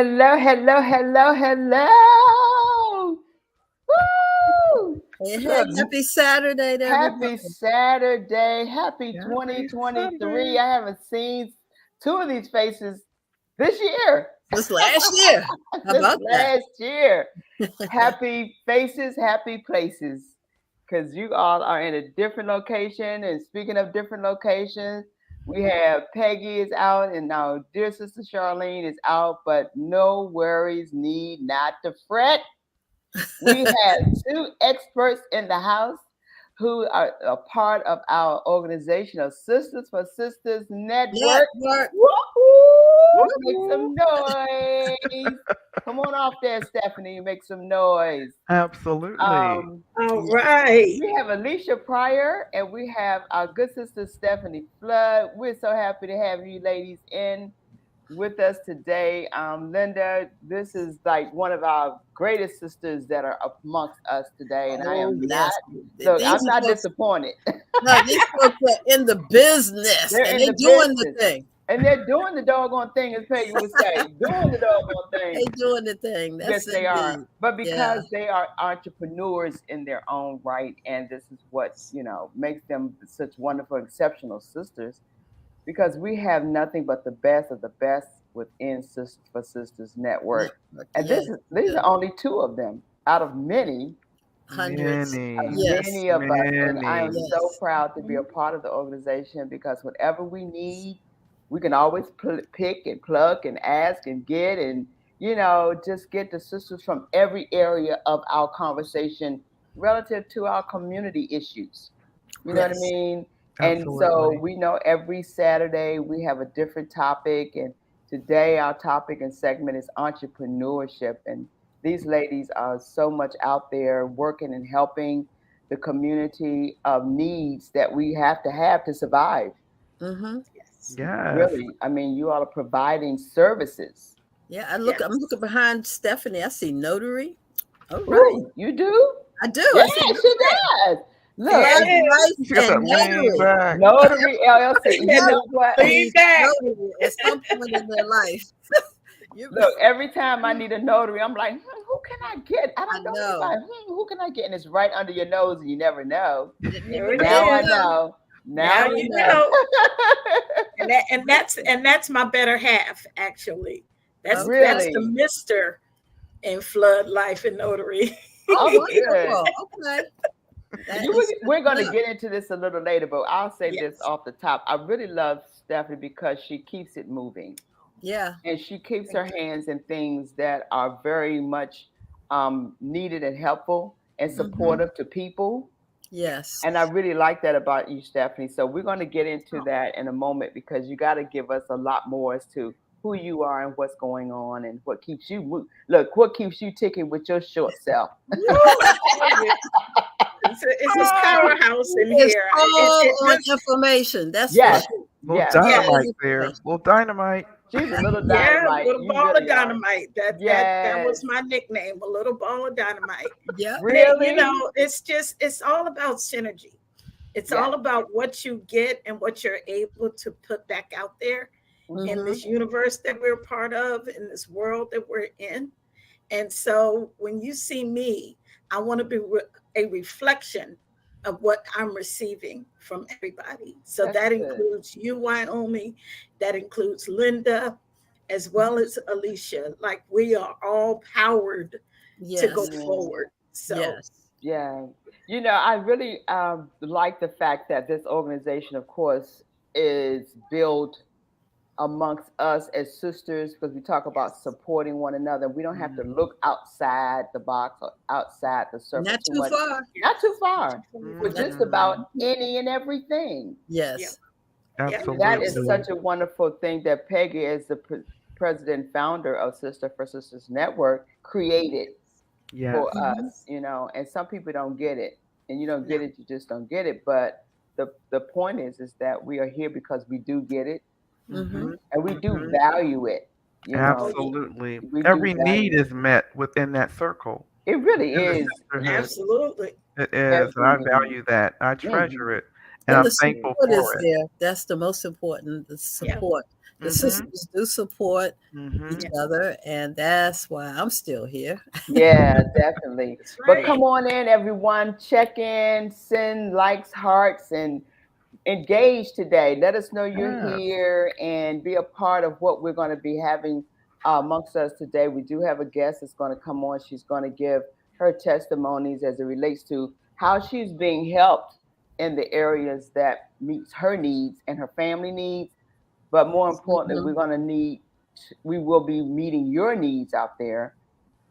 Hello, hello, hello, hello. Woo! Hey, happy Saturday to everybody. Happy Saturday. Happy Happy 2023. Saturday. I haven't seen two of these faces this year. This last year. How about that? Last year. Happy faces, happy places. Because you all are in a different location. And speaking of different locations, we have Peggy is out and our dear sister Charlene is out, but no worries, need not to fret. We have two experts in the house who are a part of our organization of Sisters for Sisters Network. Woo-hoo! Make some noise. Come on off there, Stephanie. Make some noise. Absolutely. All right. We have Alicia Pryor and we have our good sister Stephanie Flood. We're so happy to have you ladies in with us today. Linda, this is like one of our greatest sisters that are amongst us today. And I am not, look, I'm not disappointed. No, these folks are in the business and they're doing the thing. And they're doing the doggone thing, as Peggy would say. Doing the doggone thing. They're doing the thing. Yes, they are. But because they are entrepreneurs in their own right, and this is what, makes them such wonderful, exceptional sisters, because we have nothing but the best of the best within Sisters for Sisters Network. And these are only two of them out of many. Hundreds. Many of us. And I am so proud to be a part of the organization because whatever we need, we can always pick and pluck and ask and get and, just get the sisters from every area of our conversation relative to our community issues. You know what I mean? Absolutely. And so we know every Saturday we have a different topic. And today our topic and segment is entrepreneurship. And these ladies are so much out there working and helping the community of needs that we have to survive. Mm-hmm. Yes. Really. I mean, you all are providing services. Yeah, I'm looking behind Stephanie. I see notary. All right. Ooh, you do? I do. Yeah, she does. Look, Notary LLC. You know what? Notary at some point in their life. Look, every time I need a notary, I'm like, who can I get? I don't know. Anybody. Who can I get? And it's right under your nose, and you never know. Now I know. Now you know. and that's my better half, actually. That's the Mr. in Flood Life and Notary. Oh, good. Okay. We're going to get into this a little later, but I'll say this off the top. I really love Stephanie because she keeps it moving. Yeah. And she keeps her hands in things that are very much needed and helpful and supportive to people. Yes. And I really like that about you, Stephanie. So we're going to get into that in a moment because you got to give us a lot more as to who you are and what's going on and what keeps you what keeps you ticking with your short self. It's this powerhouse in here. It's information. That's little dynamite there. Little dynamite. She's a little dynamite. Little ball of dynamite. That was my nickname, a little ball of dynamite. Yeah. Really? It's all about synergy. It's all about what you get and what you're able to put back out there in this universe that we're part of, in this world that we're in. And so when you see me, I want to be a reflection of what I'm receiving from everybody. So that includes you, Wyoming, that includes Linda, as well as Alicia. Like we are all powered to go forward. So yeah. I really like the fact that this organization, of course, is built amongst us as sisters because we talk about supporting one another. We don't have to look outside the box or outside the circle. Not too far. Not too far. We're just about any and everything. Yes. Absolutely. That is such a wonderful thing that Peggy, as the president and founder of Sister for Sisters Network, created for us, and some people don't get it. And you don't get it, you just don't get it. But the point is that we are here because we do get it. And we do value it. Absolutely. Every need is met within that circle. It really is. Absolutely. It is. And I value that. I treasure it. And And I'm the thankful support is for it. there. That's the most important. The support. The sisters do support each other, and that's why I'm still here. Yeah, definitely. That's But right. come on in, everyone. Check in, send likes, hearts, and engage today. Let us know you're Yes. here and be a part of what we're going to be having amongst us today. We do have a guest that's going to come on. She's going to give her testimonies as it relates to how she's being helped in the areas that meets her needs and her family needs. But more importantly, Mhm. we will be meeting your needs out there,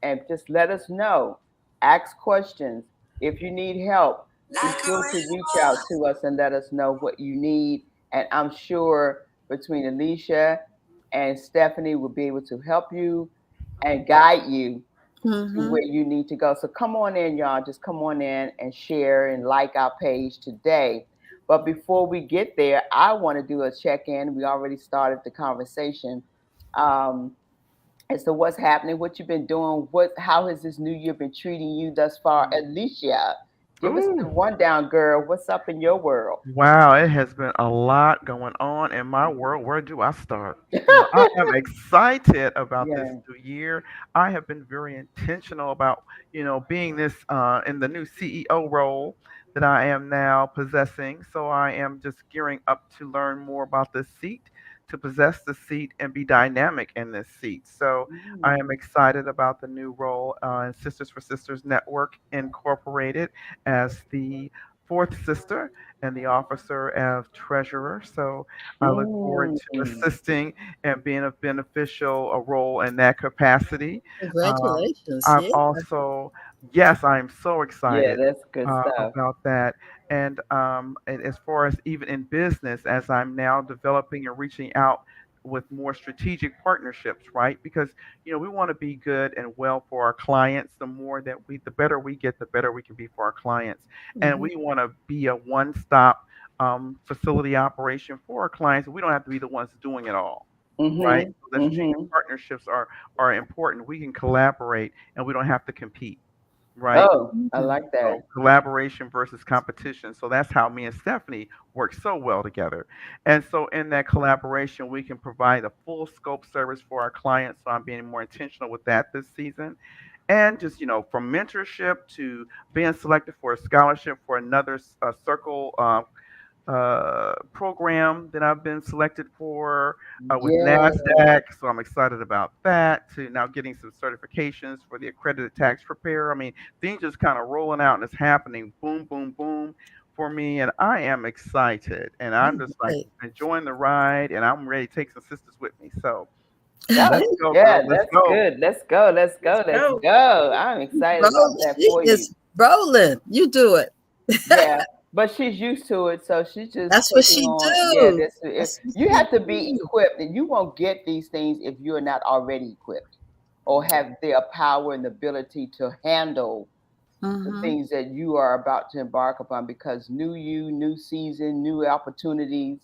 and just let us know. Ask questions. If you need help, be sure to reach out to us and let us know what you need. And I'm sure between Alicia and Stephanie will be able to help you and guide you to Mhm. where you need to go. So come on in, y'all. Just come on in and share and like our page today. But before we get there, I want to do a check in. We already started the conversation. Um, as to what's happening, what you've been doing, how has this new year been treating you thus far? Alicia, give us the Ooh. rundown, girl. What's up in your world? Wow, it has been a lot going on in my world. Where do I start? I am excited about this Yeah. new year. I have been very intentional about, being this in the new CEO role that I am now possessing. So I am just gearing up to learn more about this seat, to possess the seat and be dynamic in this seat. So I am Mm. excited about the new role in Sisters for Sisters Network Incorporated as the fourth sister and the officer of treasurer. So I look forward to Mm. assisting and being a beneficial a role in that capacity. Um, Congratulations. I've Yeah. also, yes, I am so Yeah, excited that's good stuff. about that. And as far as even in business, as I'm now developing and reaching out with more strategic partnerships, right? Because we want to be good and well for our clients. The better we get, the better we can be for our clients, and Mhm. we want to be a one-stop facility operation for our clients. We don't have to be the ones doing it all, right? Mm-hmm. So the strategic Mm-hmm. partnerships are important. We can collaborate, and we don't have to compete, right? Oh, I Mhm. like that. So collaboration versus competition. So that's how me and Stephanie work so well together. And so in that collaboration, we can provide a full scope service for our clients. So I'm being more intentional with that this season. And just, from mentorship to being selected for a scholarship for another circle program that I've been selected for with Yeah. NASDAQ. So I'm excited about that, to now getting some certifications for the accredited tax preparer. I mean, things just kind of rolling out and it's happening boom, boom, boom for me. And I am excited. And I'm just like Right. enjoying the ride and I'm ready to take some sisters with me. So That's let's go, yeah, girl. Let's that's go. good. Let's go. Let's Let's go. Let's go. go. I'm excited Bro, about that she for you. is rolling. You do it. Yeah, but she's used to it, so she's just That's what taking she on. Yeah, do. this That's what you she have to be do. equipped, and you won't get these things if you're not already equipped or have the power and the ability to handle the Mhm. things that you are about to embark upon. Because new you, new season, new opportunities,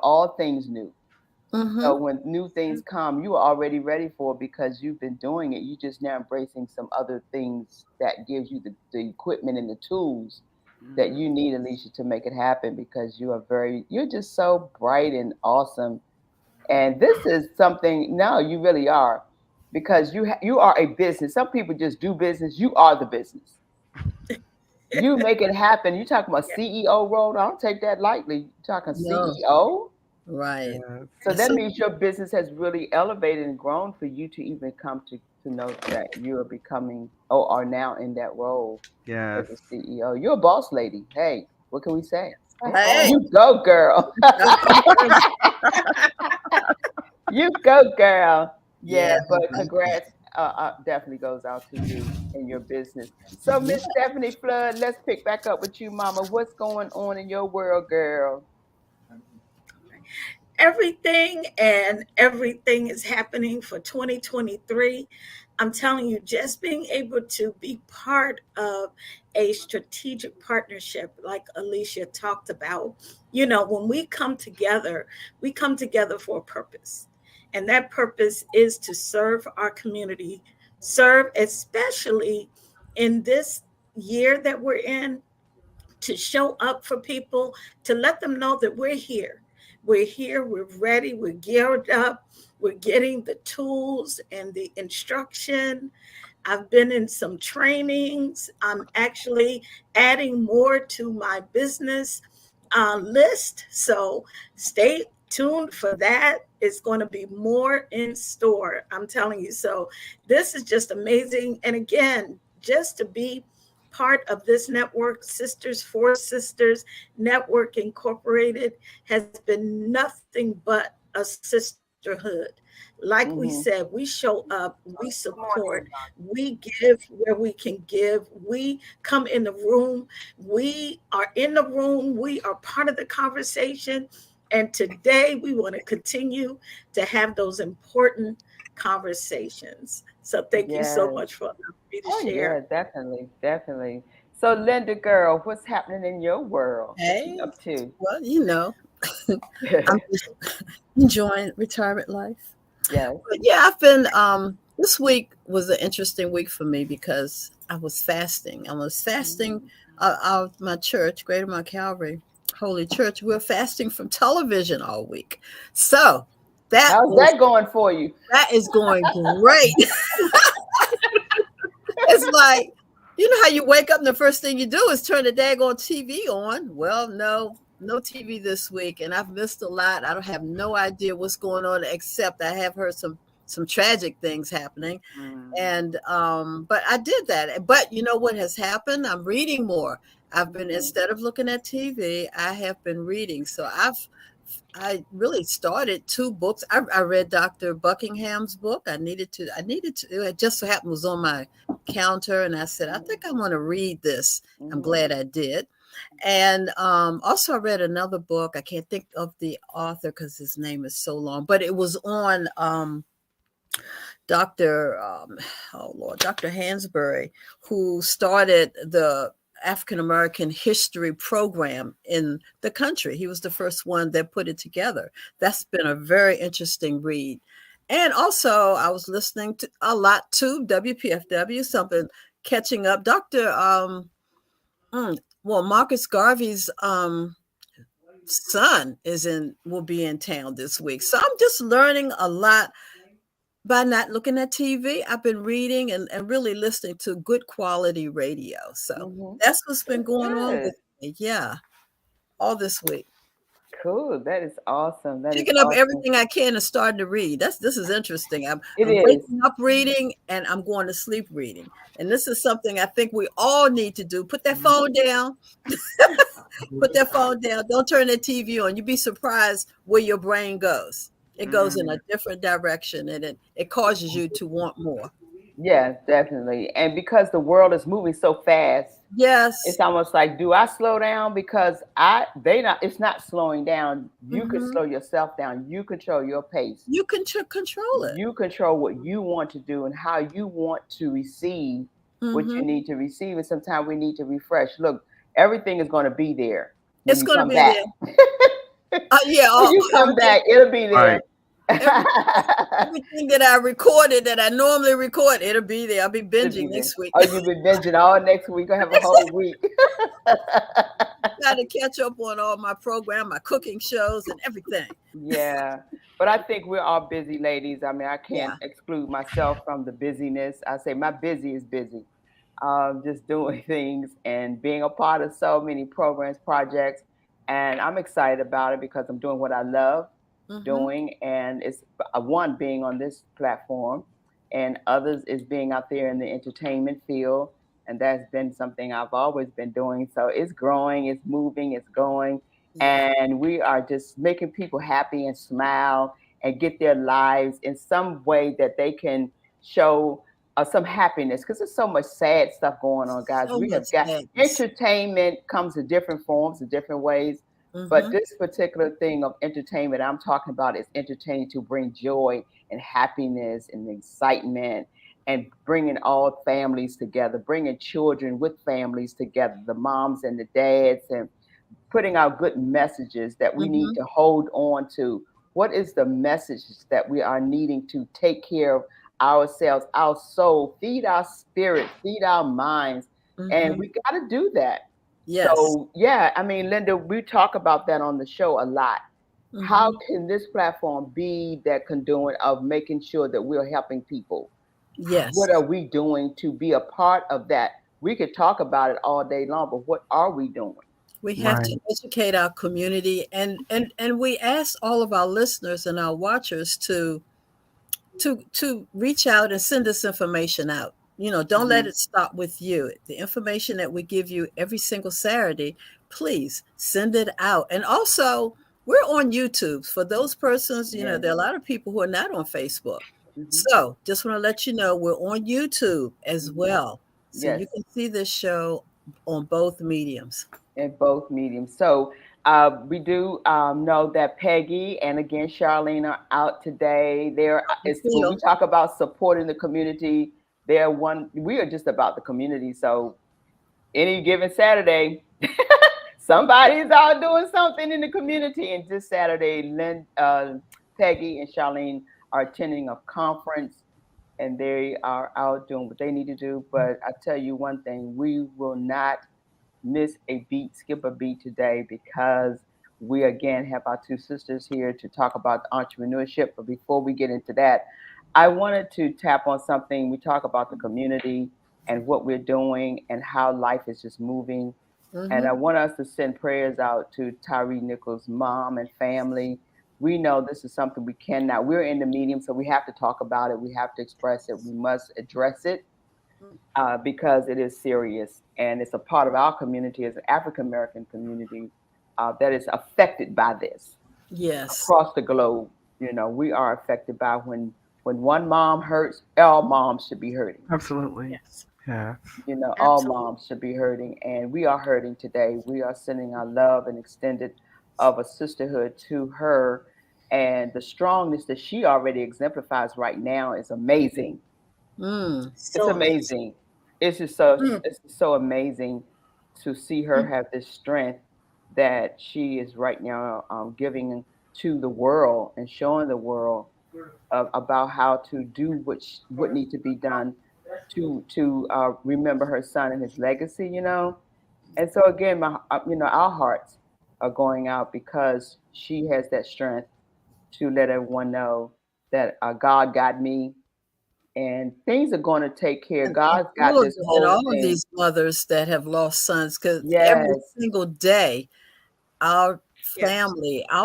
all things new. So Mhm. when new things come, you are already ready for it because you've been doing it. You just now embracing some other things that gives you the equipment and the tools that Mhm. you need, Alicia, to make it happen because you're just so bright and awesome. And this is something, no, you really are because you are a business. Some people just do business. You are the business. You make it happen. You talking about Yeah. CEO role. I don't take that lightly. You talking No. CEO. Right. Yes. So It's that so means your business has really elevated and grown for you to even come to know that you are becoming or are now in that role as Yes. a CEO. You're a boss lady. Hey, what can we say? hey. You go, girl. You go, girl. Yeah, Yeah, but I like that. congrats definitely goes out to you and your business. So, Yeah. Miss Stephanie Flood, let's pick back up with you, Mama. What's going on in your world, girl? Everything is happening for 2023. I'm telling you, just being able to be part of a strategic partnership like Alicia talked about, when we come together for a purpose. And that purpose is to serve our community, serve especially in this year that we're in, to show up for people, to let them know that we're here. We're here, we're ready, we're geared up, we're getting the tools and the instruction. I've been in some trainings. I'm actually adding more to my business list. So stay tuned for that. It's going to be more in store. I'm telling you. So this is just amazing. And again, just to be part of this network, Sisters, 4 Sisters Network Incorporated, has been nothing but a sisterhood. Like we said, we show up, we support, we give where we can give. We come in the room, we are in the room, we are part of the conversation. And today we want to continue to have those important conversations. So thank you so Yes. much for allowing me to Oh, share. yeah, definitely, definitely. So, Linda, girl, what's happening in your world? What you Hey, up to? well, I'm just enjoying retirement life. Yes. But yeah, I've been this week was an interesting week for me because I was fasting. I was fasting out of my church, Greater Mount Calvary Holy Church. We're fasting from television all week. So How's that going for you? that is going great. It's like, you know how you wake up and the first thing you do is turn the daggone TV on. Well, no TV this week, and I've missed a lot. I don't have no idea what's going on, except I have heard some tragic things happening. And but I did that. But you know what has happened? I'm reading more. I've been, instead of looking at TV, I have been reading. So I really started 2 books. I read Dr. Buckingham's book. I needed to. It just so happened was on my counter, and I said, I think I want to read this. I'm glad I did. And also I read another book. I can't think of the author because his name is so long, but it was on Dr. Dr. Hansberry, who started the African American history program in the country. He was the first one that put it together. That's been a very interesting read. And also I was listening to a lot to WPFW, something catching up. Marcus Garvey's son will be in town this week. So I'm just learning a lot by not looking at TV. I've been reading and really listening to good quality radio. So that's what's been going on with me. Yeah. All this week. Cool. That is awesome. Picking up everything I can and starting to read. This is interesting. I'm waking up reading and I'm going to sleep reading. And this is something I think we all need to do. Put that phone down. Put that phone down. Don't turn that TV on. You'd be surprised where your brain goes. It goes in a different direction, and it causes you to want more. Yes, definitely. And because the world is moving so fast, yes, it's almost like, do I slow down? Because it's not slowing down. You can slow yourself down. You control your pace. You can control it. You control what you want to do and how you want to receive what you need to receive. And sometimes we need to refresh. Look, everything is going to be there. It's going to be there. When you come back, it'll be there. Everything that I recorded that I normally record, it'll be there. I'll be binging next week. Oh, you'll be binging all next week. You'll have a whole week. Got to catch up on all my program, my cooking shows and everything. Yeah. But I think we're all busy ladies. I mean, I can't exclude myself from the busyness. I say my busy is busy. Just doing things and being a part of so many programs, projects. And I'm excited about it because I'm doing what I love doing. And it's one, being on this platform, and others is being out there in the entertainment field. And that's been something I've always been doing. So it's growing, it's moving, it's going. And we are just making people happy and smile and get their lives in some way that they can show some happiness, because there's so much sad stuff going on, guys. We have got entertainment comes in different forms, in different ways. But this particular thing of entertainment I'm talking about is entertaining to bring joy and happiness and excitement, and bringing all families together, bringing children with families together, the moms and the dads, and putting out good messages that we need to hold on to. What is the message that we are needing to take care of ourselves, our soul, feed our spirit, feed our minds? And we got to do that. Yes. So yeah, I mean, Linda, we talk about that on the show a lot. How can this platform be that conduit of making sure that we're helping people? Yes. What are we doing to be a part of that? We could talk about it all day long, but what are we doing? We have to educate our community, and we ask all of our listeners and our watchers to reach out and send this information out. Don't let it stop with you. The information that we give you every single Saturday, please send it out. And also, we're on YouTube. For those persons, there are a lot of people who are not on Facebook. So just want to let you know we're on YouTube as well. So you can see this show on both mediums. In both mediums. So we do know that Peggy and again Charlene are out today. When we talk about supporting the community, we are just about the community. So any given Saturday, somebody's out doing something in the community. And this Saturday, Peggy and Charlene are attending a conference, and they are out doing what they need to do. But I tell you one thing, we will not miss a beat, skip a beat today, because we again have our two sisters here to talk about entrepreneurship. But before we get into that, I wanted to tap on something. We talk about the community and what we're doing and how life is just moving. And I want us to send prayers out to Tyree Nichols' mom and family. We know this is something we cannot. We're in the medium, so we have to talk about it. We have to express it. We must address it. Because it is serious, and it's a part of our community as an African American community that is affected by this. Yes, across the globe, we are affected by when one mom hurts, all moms should be hurting. Absolutely, yes, yeah. All moms should be hurting, and we are hurting today. We are sending our love and extended of a sisterhood to her, and the strongness that she already exemplifies right now is amazing. It's amazing. It's just so amazing to see her have this strength that she is right now giving to the world and showing the world about how to do what needs to be done to remember her son and his legacy. And so again, our hearts are going out because she has that strength to let everyone know that God got me. And things are going to take care. God's got this whole thing. And all of these mothers that have lost sons, because every single day, our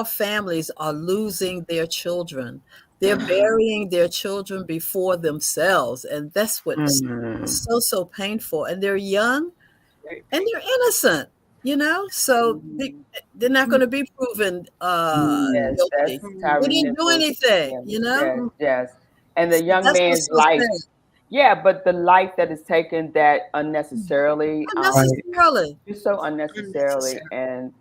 families are losing their children. They're burying their children before themselves, and that's what's so painful. And they're young, and they're innocent. So they're not going to be proven guilty. They didn't do anything. Yes. And the young man's life, but the life that is taken that unnecessarily, just so unnecessarily. And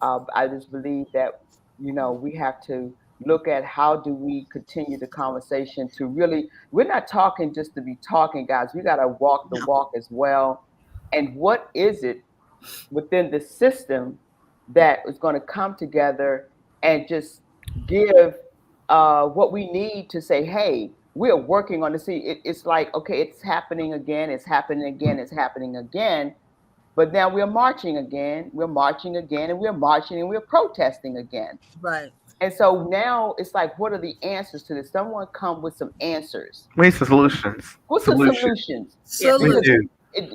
I just believe that, we have to look at how do we continue the conversation to really, we're not talking just to be talking, guys. We got to walk the walk as well. And what is it within the system that is going to come together and just give what we need to say, hey, we're working on this. It's like, okay, it's happening again. It's happening again. It's happening again. But now we're marching again. We're marching again, and we're marching and we're protesting again. Right. And so now it's like, what are the answers to this? Someone come with some answers. We need solutions. What's the solutions?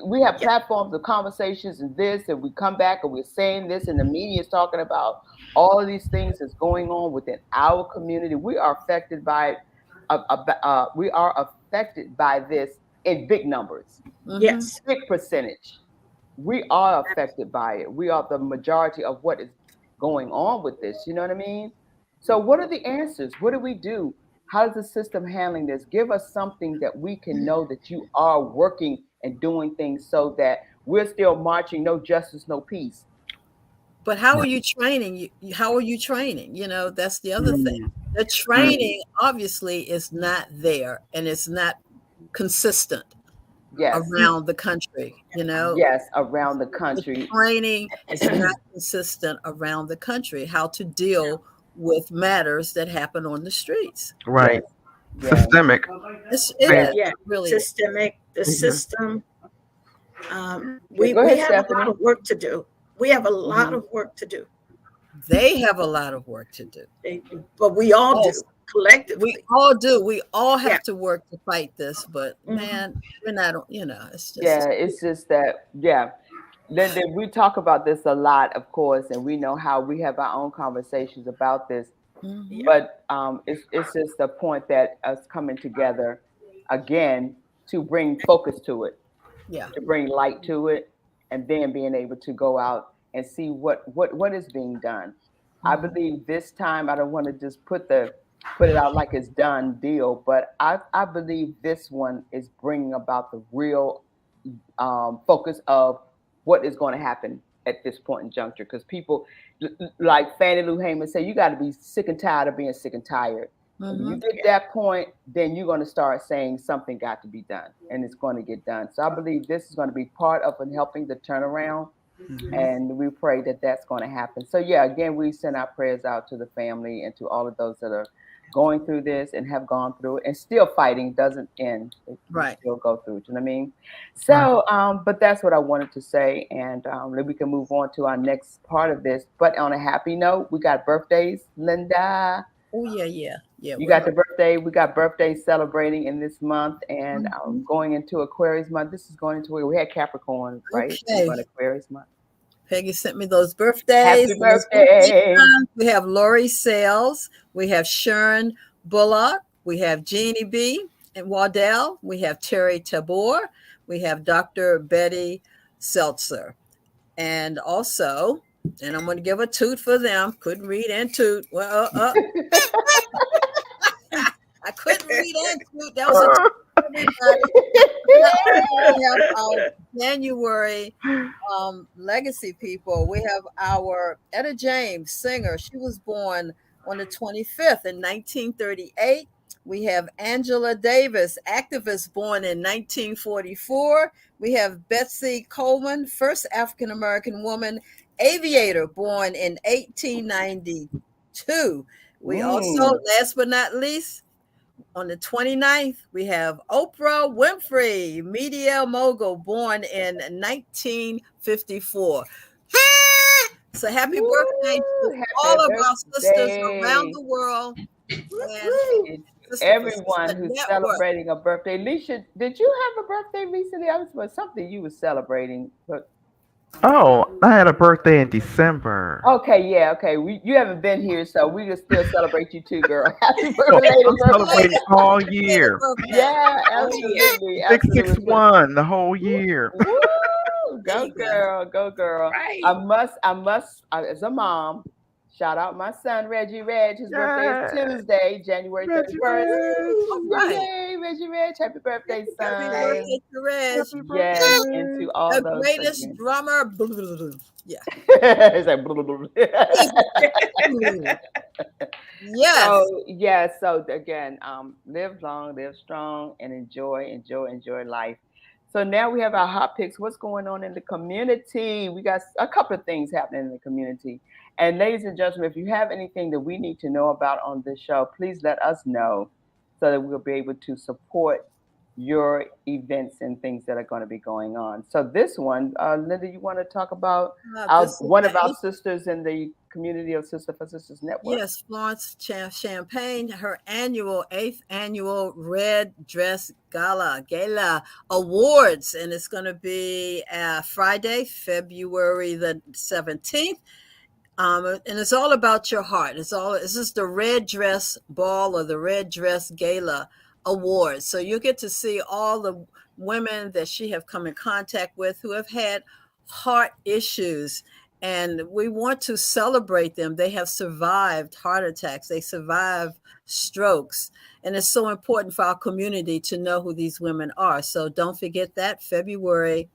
We have platforms of conversations and this, and we come back and we're saying this, and the media is talking about all of these things that's going on within our community. We are affected by this in big numbers. Yes, big percentage. We are affected by it. We are the majority of what is going on with this. You know what I mean? So what are the answers? What do we do? How is the system handling this? Give us something that we can know that you are working and doing things so that we're still marching, no justice, no peace. But how are you training? How are you training? That's the other thing. The training obviously is not there, and it's not consistent around the country, Yes, around the country. The training is not consistent around the country, how to deal with matters that happen on the streets. Right. Systemic. Really systemic. The system We Go ahead, have a lot Stephanie. of work to do. We have a lot of work to do. They have a lot of work to do. But we all Yes. do collectively. We all do. We all have Yeah. to work to fight this. But man, we're not. It's just Yeah, it's just that. Yeah, Linda, we talk about this a lot, of course, and we know how we have our own conversations about this. Mhm. But it's just the point that us coming together again to bring focus to it, Yeah. to bring light to it, and then being able to go out and see what is being done. I believe this time I don't want to just put it out like it's done deal, but I believe this one is bringing about the real focus of what is going to happen at this point in juncture, because people like Fannie Lou Hamer say, you got to be sick and tired of being sick and tired. And when you get that point, then you're going to start saying something got to be done, and it's going to get done. So I believe this is going to be part of helping the turnaround, and we pray that that's going to happen. So yeah, again, we send our prayers out to the family and to all of those that are going through this and have gone through it and still fighting. Doesn't end. Right. Still go through it. You know what I mean? So, but that's what I wanted to say, and then we can move on to our next part of this. But on a happy note, we got birthdays, Linda. Oh yeah. You got the birthday. We got birthdays celebrating in this month, and going into Aquarius month. This is going into we had Capricorn, right? Okay. We're going to Aquarius month. Peggy sent me those birthdays. Happy birthday! We have Lori Sales. We have Sharon Bullock. We have Jeannie B. and Waddell. We have Terry Tabor. We have Dr. Betty Seltzer. And also, and I'm going to give a toot for them. Couldn't read and toot. Well, I couldn't read and toot. That was a we have our January legacy people. We have our Etta James, singer. She was born on the 25th in 1938. We have Angela Davis, activist, born in 1944. We have Betsy Coleman, first African-American woman aviator, born in 1892. We also, last but not least, on the 29th, we have Oprah Winfrey, media mogul, born in 1954. So happy birthday to all of our sisters around the world. And everyone who's celebrating a birthday. Leisha, did you have a birthday recently? I was something you were celebrating. But I had a birthday in December. Okay, yeah, okay. You haven't been here, so we can still celebrate you too, girl. Happy birthday! I'm celebrating all year. Yeah, absolutely. 661 the whole year. Woo! Go girl, go girl. Right. I must, as a mom, shout out my son Reggie Reg. His birthday is Tuesday, January 31st. Yay, Reggie Reg! Happy birthday, son! Happy birthday to Reg. Yes, and to all the those greatest drummer. Yeah. It's like yes. So again, live long, live strong, and enjoy life. So now we have our hot picks. What's going on in the community? We got a couple of things happening in the community. And ladies and gentlemen, if you have anything that we need to know about on this show, please let us know so that we'll be able to support your events and things that are going to be going on. So this one, Linda, you want to talk about one of our sisters in the community of Sister for Sisters Network? Yes, Florence Champagne, her 8th annual Red Dress Gala Awards, and it's going to be Friday, February the 17th. And it's all about your heart. This is the Red Dress Ball or the Red Dress Gala Awards. So you get to see all the women that she have come in contact with who have had heart issues. And we want to celebrate them. They have survived heart attacks. They survived strokes. And it's so important for our community to know who these women are. So don't forget that February.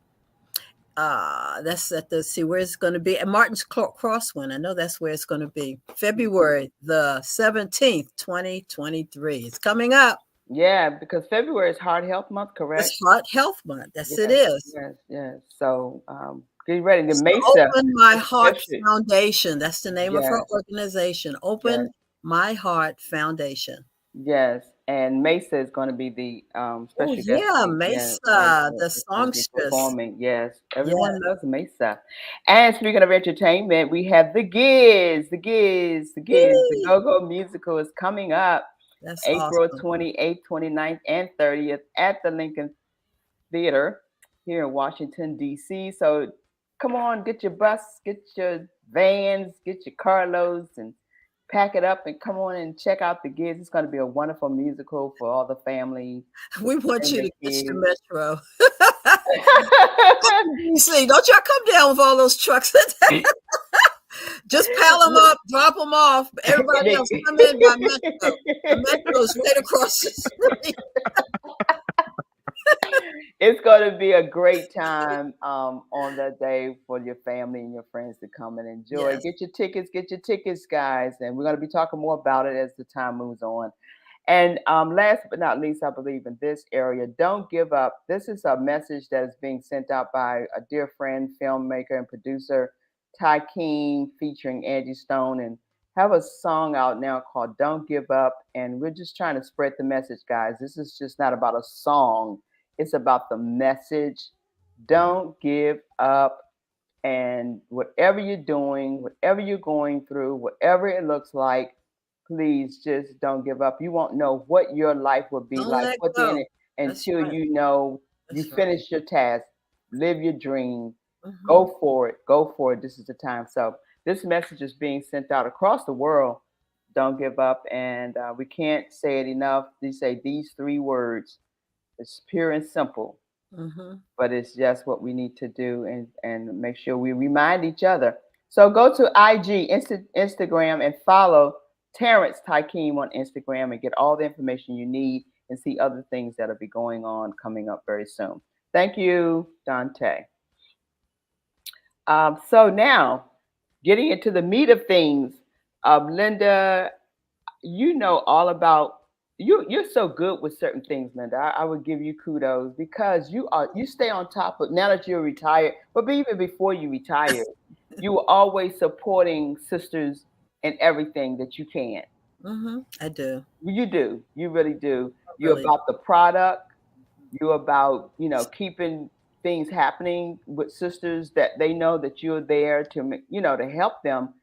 That's see where it's going to be at Martin's Crosswind. I know that's where it's going to be. February the 17th, 2023. It's coming up. Yeah, because February is Heart Health Month, correct? It's Heart Health Month. It is. Yes. So get ready to Mesa. Open My Heart Foundation. That's the name of her organization. Open My Heart Foundation. Yes. And Mesa is going to be the special guest. Yeah, Yes, Mesa, the is going to be songstress. performing. Yes, Yeah. everyone loves Mesa. And speaking of entertainment, we have the Giz, the Go-Go Musical is coming up. That's April awesome. 28th, 29th, and 30th at the Lincoln Theater here in Washington, D.C. So come on, get your bus, get your vans, get your carloads, and pack it up and come on and check out the Giz. It's going to be a wonderful musical for all the family. We want you to catch the kids. metro. See, don't y'all come down with all those trucks. Just pile them up, drop them off. Everybody else come in by metro. The metro's right across the street. It's going to be a great time on that day for your family and your friends to come and enjoy. Yes. Get your tickets, guys. And we're going to be talking more about it as the time moves on. And last but not least, I believe in this area, don't give up. This is a message that is being sent out by a dear friend, filmmaker, and producer, Ty King, featuring Angie Stone, and have a song out now called Don't Give Up. And we're just trying to spread the message, guys. This is just not about a song. It's about the message. Don't give up. And whatever you're doing, whatever you're going through, whatever it looks like, please just don't give up. You won't know what your life will be like until you know you finish your task, live your dream, go for it. This is the time. So this message is being sent out across the world. Don't give up. And we can't say it enough. They say these 3 words. It's pure and simple, but it's just what we need to do and make sure we remind each other. So go to IG, Instagram, and follow Terrence Tykeem on Instagram and get all the information you need and see other things that'll be going on coming up very soon. Thank you, Dante. So now, getting into the meat of things, Linda, you know all about you're so good with certain things, Linda. I would give you kudos because you stay on top of now that you're retired, but even before you retired, you were always supporting sisters in everything that you can. I do. You do. You really do. You're about the product. You're about, keeping things happening with sisters that they know that you're there to, to help them.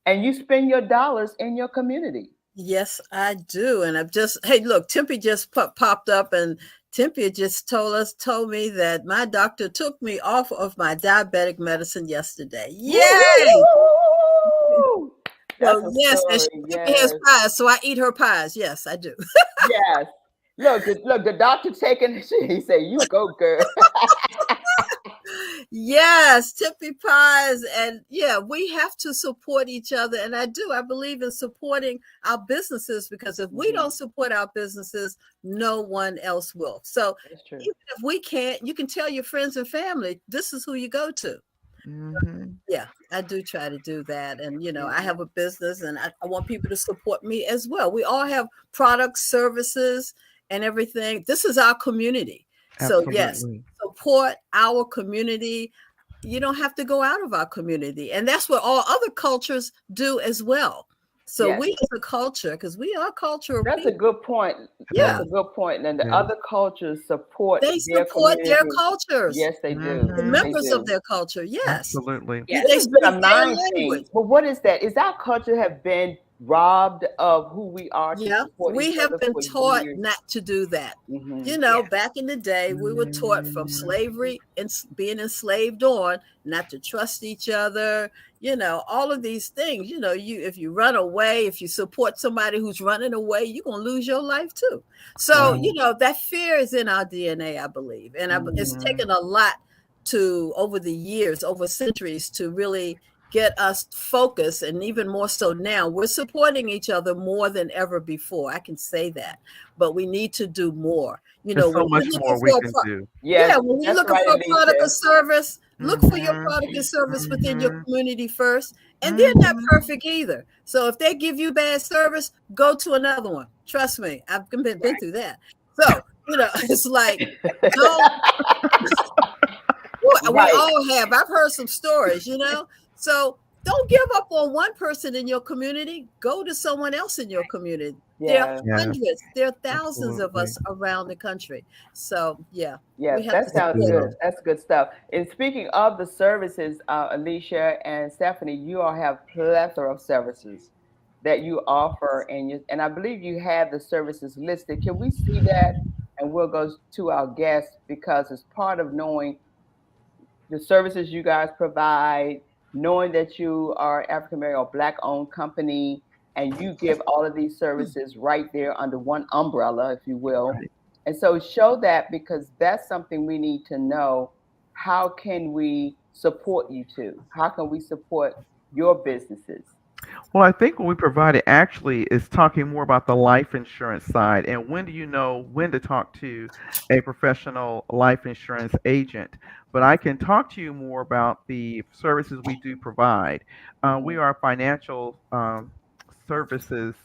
And you spend your dollars in your community. Yes, I do. And hey, look, Tempe just popped up, and Tempe just told me that my doctor took me off of my diabetic medicine yesterday. Yay! So yes, and she has pies, so I eat her pies. Yes, I do. Yes. Look, the doctor taking, he said, you go, girl. Yes, Tempe pies. And yeah, we have to support each other. And I do. I believe in supporting our businesses, because if we don't support our businesses, no one else will. So even if we can't, you can tell your friends and family, this is who you go to. Yeah, I do try to do that. And, I have a business and I want people to support me as well. We all have products, services, and everything. This is our community. Absolutely. So yes, support our community. You don't have to go out of our community. And that's what all other cultures do as well. So we as a culture, because we are cultural. That's a good point. Yeah. That's a good point. And the other cultures support their cultures. Yes, they do. The members of their culture. Yes. Absolutely. Yeah, it's been a mind thing. But what is that? Is our culture have been robbed of who we are? Yeah, we have been taught not to do that. Back in the day, we were taught from slavery and being enslaved on not to trust each other. All of these things. If you run away, if you support somebody who's running away, you're gonna lose your life too. So that fear is in our DNA, I believe, and it's taken a lot over the years, over centuries, to really get us focused. And even more so now, we're supporting each other more than ever before. I can say that, but we need to do more. There's so much more we can do. Yeah, when you're looking for a product or service, look for your product and service within your community first. And they're not perfect either. So if they give you bad service, go to another one. Trust me, I've been through that. So, it's like, we all have. I've heard some stories, So don't give up on one person in your community. Go to someone else in your community. Yeah. There are hundreds, there are thousands of Absolutely. us around the country. So yeah, Yeah, we have that to sounds support. good. That's good stuff. And speaking of the services, Alicia and Stephanie, you all have plethora of services that you offer, and I believe you have the services listed. Can we see that? And we'll go to our guests because it's part of knowing the services you guys provide, knowing that you are African American or Black owned company, and you give all of these services right there under one umbrella, if you will. Right. And so show that because that's something we need to know. How can we support you two? How can we support your businesses? Well, I think what we provided actually is talking more about the life insurance side and when do you know when to talk to a professional life insurance agent. But I can talk to you more about the services we do provide. We Mhm. are a financial services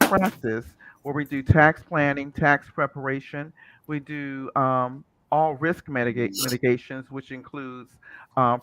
practice where we do tax planning, tax preparation. We do all risk mitigations, which includes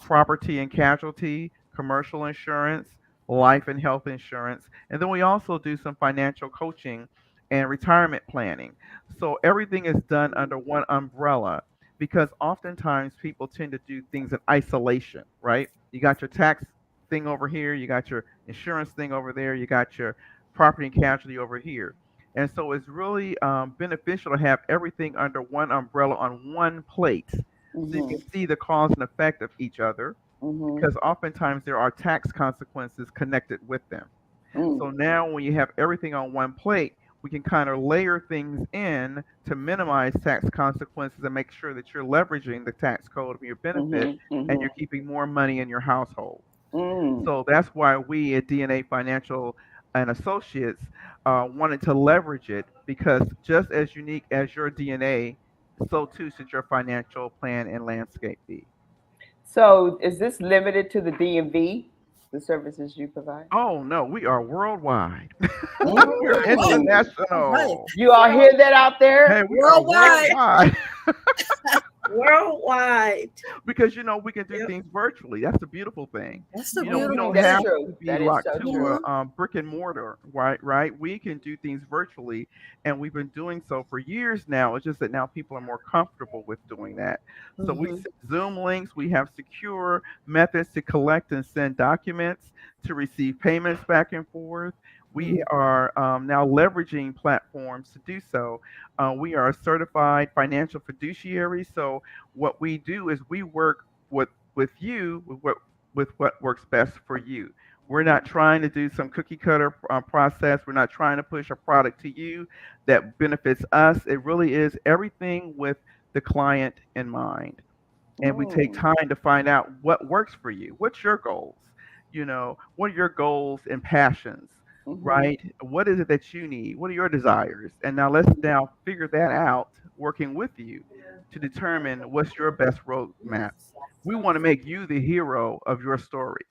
property and casualty, commercial insurance, life and health insurance. And then we also do some financial coaching and retirement planning. So everything is done under one umbrella because oftentimes people tend to do things in isolation, right? You got your tax thing over here, you got your insurance thing over there, you got your property and casualty over here. And so it's really beneficial to have everything under one umbrella on one plate so you can Mhm. see the cause and effect of each other Mhm. because oftentimes there are tax consequences connected with them. Mm. So now when you have everything on one plate, we can kind of layer things in to minimize tax consequences and make sure that you're leveraging the tax code for your benefit Mhm. and Mhm. you're keeping more money in your household. Mm. So that's why we at DNA Financial and Associates wanted to leverage it because just as unique as your DNA, so too should your financial plan and landscape be. So is this limited to the DMV, the services you provide? Oh no, we are worldwide. We're Right. Mm. All right. international. You all So hear that out there? Hey, we are Worldwide. worldwide worldwide. because we can do Yep. things virtually. That's the beautiful thing. That's the We beautiful don't That's have thing. true. to be That is locked so to true. Mhm. a brick and mortar, right? Right? We can do things virtually, and we've been doing so for years now. It's just that now people are more comfortable with doing that. So we Mhm. send Zoom links. We have secure methods to collect and send documents, to receive payments back and forth. We Mhm. are now leveraging platforms to do so. We are a certified financial fiduciary. So what we do is we work with you with what works best for you. We're not trying to do some cookie cutter process. We're not trying to push a product to you that benefits us. It really is everything with the client in mind. And we take Mm. time to find out what works for you. What's your goals? What are your goals and passions? Mhm. Right? What is it that you need? What are your desires? And now let's now figure that out working with you to determine what's your best roadmap. We want to make you the hero of your story.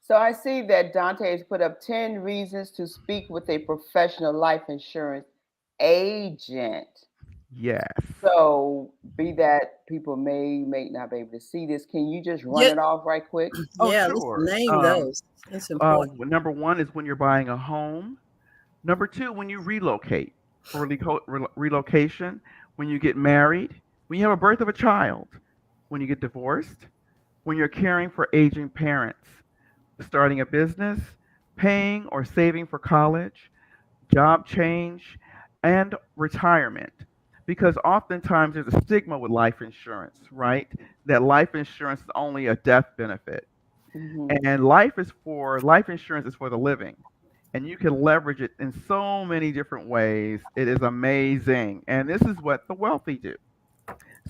So I see that Dante has put up 10 reasons to speak with a professional life insurance agent. Yes. So be that people may not be able to see this. Can you just run Yeah, it off right quick? Oh, yeah, let's sure. name those. It's important. Number one is when you're buying a home. Number two, when you relocate for relocation, when you get married, when you have a birth of a child, when you get divorced, when you're caring for aging parents, starting a business, paying or saving for college, job change, and retirement. Because oftentimes there's a stigma with life insurance, right? That life insurance is only a death benefit. Mhm. And life insurance is for the living. And you can leverage it in so many different ways. It is amazing. And this is what the wealthy do.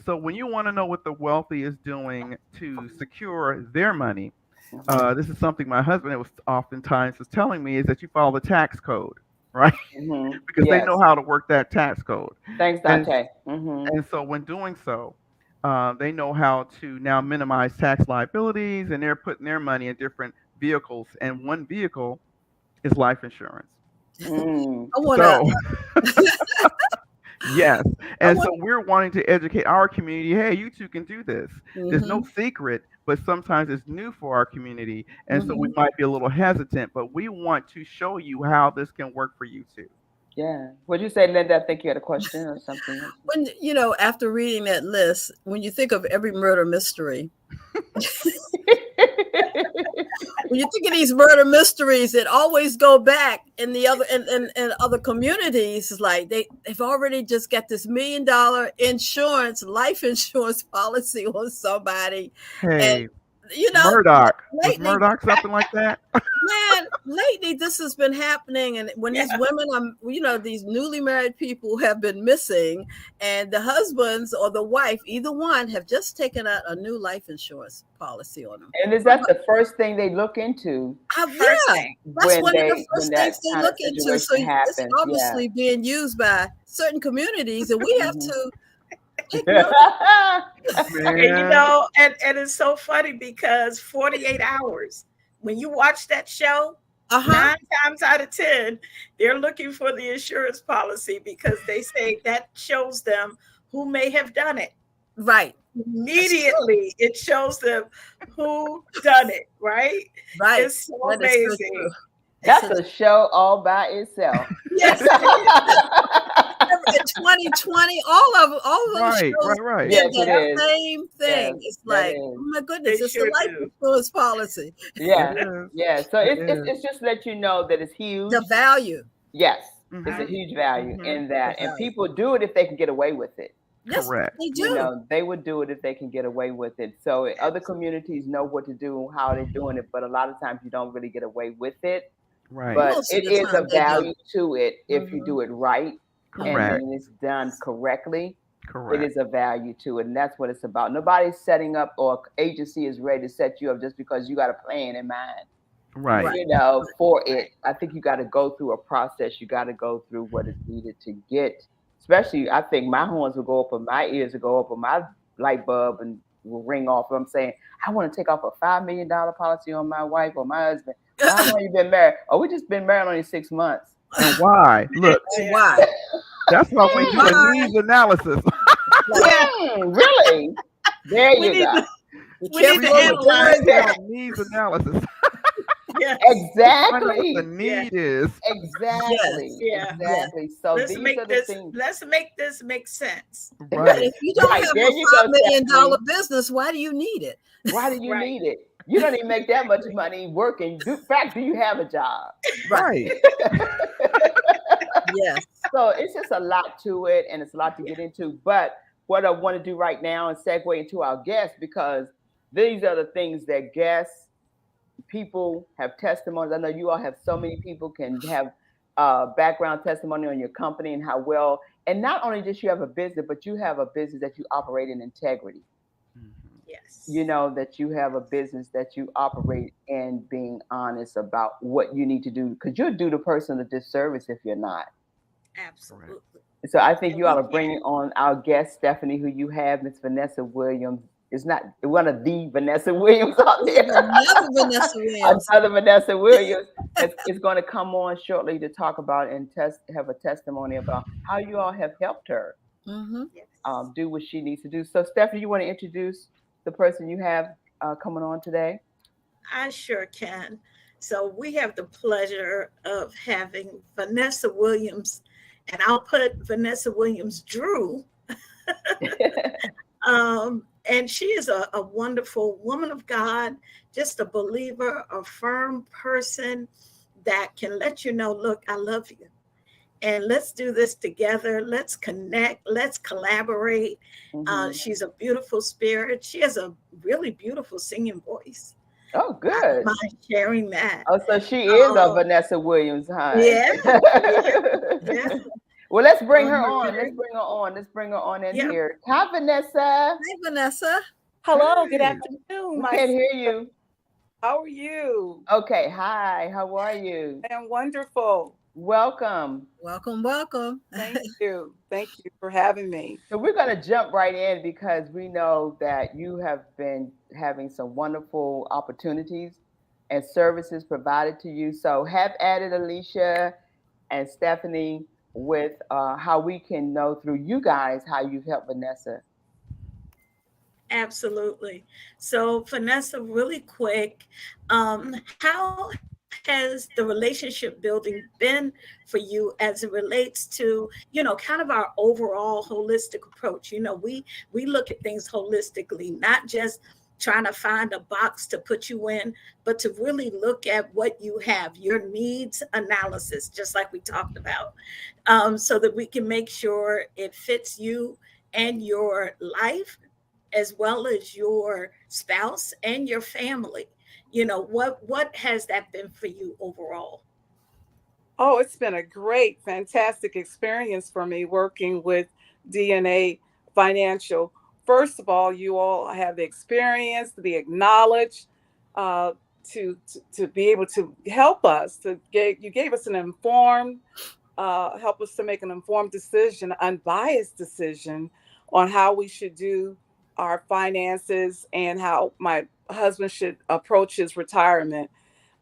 So when you want to know what the wealthy is doing to secure their money, Mhm. this is something my husband was oftentimes was telling me is that you follow the tax code, right? Mhm. Because they know Yes. how to work that tax code. Thanks, And Dante. Mhm. and so when doing so, they know how to now minimize tax liabilities, and they're putting their money in different vehicles. And one vehicle is life insurance. Mm. I want to So Yes. And so we're wanting to educate our community. Hey, you too can do this. There's no secret, but sometimes it's new for our community. And so we might be a little hesitant, but we want to show you how this can work for you too. Yeah. What'd you say, Linda? I think you had a question or something. When, after reading that list, when you think of every murder mystery, when you think of these murder mysteries that always go back in the other and other communities, it's like they've already just got this $1 million life insurance policy on somebody. Hey, and Murdoch. Was lately, Murdoch something like that? man, lately this has been happening, and when these women are, these newly married people have been missing, and the husbands or the wife, either one, have just taken out a new life insurance policy on them. And is that the first thing they look into? That's one of the first things they look into. So it's obviously being used by certain communities, and we have to take note. And it's so funny because 48 hours, when you watch that show, 9 times out of 10, they're looking for the insurance policy because they say that shows them who may have done it. Right. Immediately, it shows them who done it. Right. Right. It's so amazing. That's a show all by itself. Yes. In 2020, all of those shows right. did that same thing. It's like, oh my goodness, it's a life insurance policy. Yeah. So it's just to let you know that it's huge. The value. Yes. It's a huge value in that. And people do it if they can get away with it. Yes, correct. They do. They would do it if they can get away with it. So other communities know what to do and how they're doing it, but a lot of times you don't really get away with it. Right. But it is a value to it if you do it right. Correct. And it's done correctly. Correct. It is a value to it, and that's what it's about. Nobody's setting up, or agency is ready to set you up just because you got a plan in mind. Right. For it. I think you got to go through a process. You got to go through what is needed to get. Especially, I think my horns will go up, or my ears will go up, or my light bulb and will ring off. I'm saying, I want to take off a $5 million policy on my wife or my husband. How long you been married? Oh, we just been married only 6 months. And why? Look. Why? That's why we do a needs analysis. Really? There you go. We need to analyze that. Needs analysis. Yes. Exactly. What the need is. Exactly. Yes. Exactly. So let's these make are the things. Let's make this make sense. Right. If you don't have a $5 million business, why do you need it? Why do you need it? You don't even make that much money working. In fact, do you have a job? Right. Yes. So it's just a lot to it, and it's a lot to get into. But what I want to do right now is segue into our guests, because these are the things that guests, people have testimonies. I know you all have so many people can have background testimony on your company and how well, and not only just you have a business, but you have a business that you operate in integrity. Yes. That you have a business that you operate in being honest about what you need to do, because you'll do the person a disservice if you're not. Absolutely. So I think you ought to bring on our guest, Stephanie, who you have, Miss Vanessa Williams. It's not one of the Vanessa Williams out there. Another Vanessa Williams. Another Vanessa Williams is going to come on shortly to talk about and have a testimony about how you all have helped her do what she needs to do. So Stephanie, you want to introduce the person you have coming on today? I sure can. So we have the pleasure of having Vanessa Williams, and I'll put Vanessa Williams Drew. And she is a wonderful woman of God, just a believer, a firm person that can let you know, look, I love you. And let's do this together. Let's connect. Let's collaborate. She's a beautiful spirit. She has a really beautiful singing voice. Oh, good. I don't mind sharing that. Oh, so she is a Vanessa Williams, huh? Yeah. Well, let's bring her on. Let's bring her on in here. Hi, Vanessa. Hi, Vanessa. Hello. Good afternoon. I can't hear you. How are you? Okay. Hi. How are you? I am wonderful. Welcome. Welcome. Thank you. Thank you for having me. So we're going to jump right in, because we know that you have been having some wonderful opportunities and services provided to you. So have at it, Alicia and Stephanie. with how we can know through you guys how you've helped Vanessa. Absolutely. So, Vanessa, really quick, how has the relationship building been for you as it relates to, kind of our overall holistic approach? We look at things holistically, not just trying to find a box to put you in, but to really look at what you have, your needs analysis, just like we talked about, so that we can make sure it fits you and your life, as well as your spouse and your family. What has that been for you overall? Oh, it's been a great, fantastic experience for me working with DNA Financial. First of all, you all have the experience to be acknowledged, uh, to be able to help us. You gave us an informed, help us to make an informed decision, unbiased decision on how we should do our finances and how my husband should approach his retirement.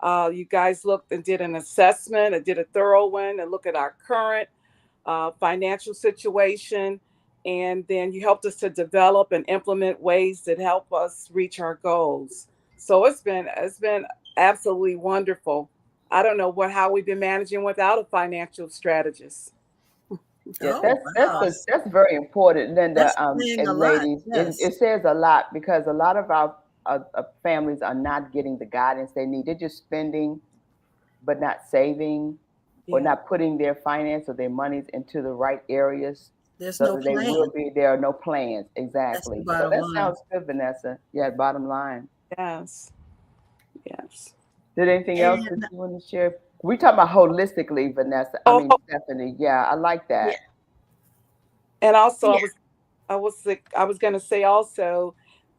You guys looked and did an assessment and did a thorough one and look at our current financial situation. And then you helped us to develop and implement ways that help us reach our goals. So it's been absolutely wonderful. I don't know how we've been managing without a financial strategist. Yeah, Oh, wow. that's very important, Linda, That's saying a and lot. ladies. Yes. It says a lot because a lot of our families are not getting the guidance they need. They're just spending, but not saving, or Yeah. not putting their finance or their monies into the right areas, There's so no that they will plan. be. There are no plans That's the exactly. So bottom that line. sounds good, Vanessa. Yeah, bottom line. Yes. Yes. Did anything else that And you want to share? We talk about holistically, Vanessa. I Oh, mean, Stephanie. Yeah, I like yeah, that. and also yeah, I was going to say also,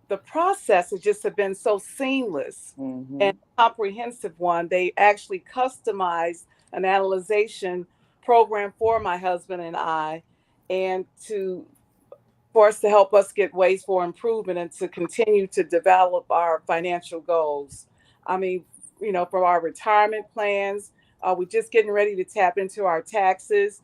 the process has just have been so seamless Hmm. and comprehensive one. They actually customized an analyzation program for my husband and I, and for us to help us get ways for improvement and to continue to develop our financial goals. I mean, for our retirement plans, we're just getting ready to tap into our taxes.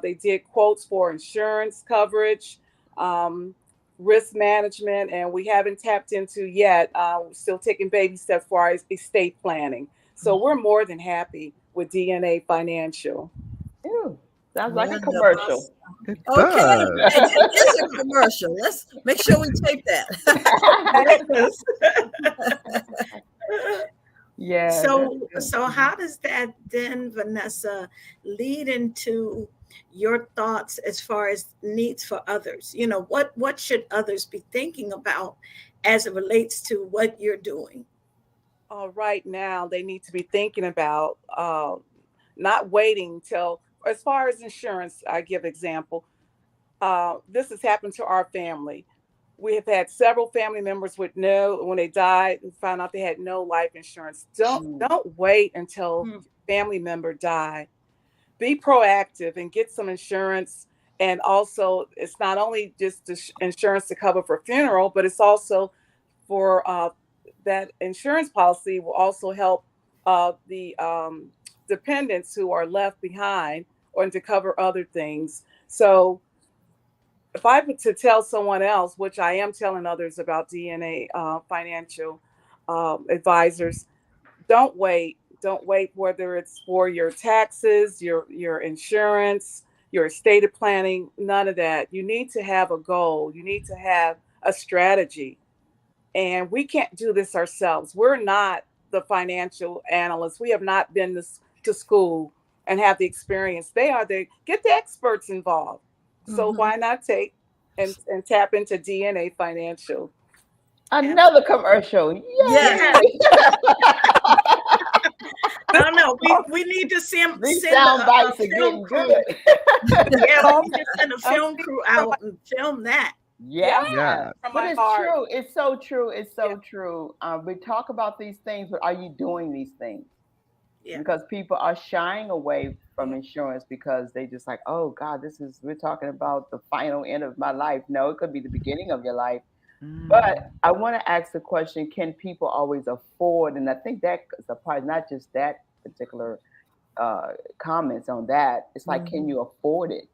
They did quotes for insurance coverage, um, risk management, and we haven't tapped into yet. We're still taking baby steps for our estate planning. So we're more than happy with DNA Financial. Ew, sounds like a Wonderful. commercial. It Okay. does. And it is a commercial. Let's make sure we tape that. yes. Yeah, that's So, good. so how does that then, Vanessa, lead into your thoughts as far as needs for others? What should others be thinking about as it relates to what you're doing? Right now, they need to be thinking about not waiting till, as far as insurance, I give example. This has happened to our family. We have had several family members with when they died and found out they had no life insurance. Mm. Don't wait until Hmm. family member die. Be proactive and get some insurance. And also, it's not only just the insurance to cover for funeral, but it's also for that insurance policy will also help the dependents who are left behind, or to cover other things. So if I were to tell someone else, which I am telling others about DNA financial advisors, don't wait. Don't wait, whether it's for your taxes, your insurance, your estate planning, none of that. You need to have a goal. You need to have a strategy. And we can't do this ourselves. We're not the financial analysts. We have not been to school and have the experience. They are get the experts involved. So Mhm. why not take and tap into DNA Financial? Another commercial. Yes. Yeah, Yay! I don't know. We need to send These send sound a bites are film getting crew. good. Yeah, we Oh, need to send a I'm film speaking crew from out and film that. Yeah. Yeah. from But my it's heart. true. It's so true. It's Yeah. so true. We talk about these things, but are you doing these things? Yeah. Because people are shying away from Yeah. insurance because they just like, oh God, we're talking about the final end of my life. No, it could be the beginning of your life. Mm. But I want to ask the question, can people always afford? And I think that is a part, not just that particular comments on that. It's like, can you afford it?